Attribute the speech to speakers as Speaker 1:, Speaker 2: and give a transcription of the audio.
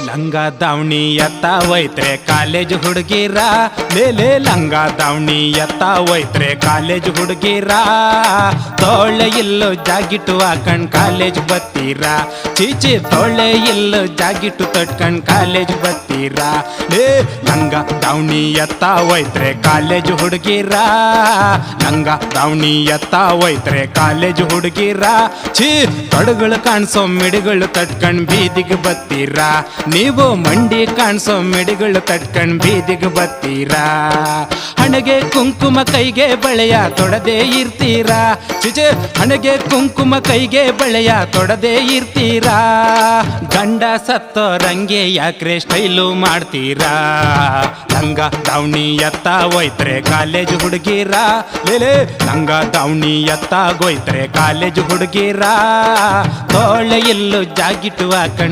Speaker 1: ಲಂಗ ದಾವಣಿ ಎತ್ತ ಒಯ್ತ್ರೆ ಕಾಲೇಜ್ ಹುಡುಗಿರ ಲೇ ಲಂಗ ದಾವಣಿ ಎತ್ತ ಒಯ್ತ್ರೆ ಕಾಲೇಜ್ ಹುಡುಗಿರ ತೋಳೆ ಇಲ್ಲೋ ಜಾಗಿಟ್ಟು ಹಾಕಂಡ್ ಕಾಲೇಜ್ ಬತ್ತೀರಾ ಚೀಚಿ ತೋಳೆ ಇಲ್ಲೋ ಜಾಗಿಟ್ಟು ತಟ್ಕಂಡ್ ಕಾಲೇಜ್ ಬತ್ತೀರಾ ಲೇ ಲಂಗ ದಾವಣಿ ಎತ್ತ ಒಯ್ತ್ರೆ ಕಾಲೇಜ್ ಹುಡುಗಿರ ಲಂಗ ದಾವಣಿ ಎತ್ತ ಒಯ್ತ್ರೆ ಕಾಲೇಜ್ ಹುಡುಗಿರ ಛೀ ತೊಡಗಳು ಕಾಣಿಸೋ ಮಿಡಿಗಳು ತಟ್ಕಂಡ್ ಬೀದಿಗೆ ಬತ್ತೀರಾ ನೀವು ಮಂಡಿ ಕಾಣಿಸೋ ಮಿಡಿಗಳು ತಟ್ಕಂಡ್ ಬೀದಿಗೆ ಬತ್ತೀರಾ ಹಣೆಗೆ ಕುಂಕುಮ ಕೈಗೆ ಬಳೆಯ ತೊಡದೆ ಇರ್ತೀರಾ ಚಿಚೆ ಹಣೆಗೆ ಕುಂಕುಮ ಕೈಗೆ ಬಳೆಯ ತೊಡದೆ ಇರ್ತೀರಾ ಗಂಡ ಸತ್ತೋರಂಗೆ ಯಾಕ್ರೆ ಸ್ಟೈಲು ಮಾಡ್ತೀರಾ ಲಂಗ ದಾವಣಿ ಎತ್ತ ಒಯ್ತ್ರೆ ಕಾಲೇಜ್ ಹುಡುಗಿರ ಲೇ ಲಂಗ ದಾವಣಿ ಎತ್ತ ಗೊಯ್ತ್ರೆ ಕಾಲೇಜ್ ಹುಡುಗಿರ ತೋಳೆ ಇಲ್ಲು ಜಾಗಿಟ್ಟು ಹಾಕಂಡ್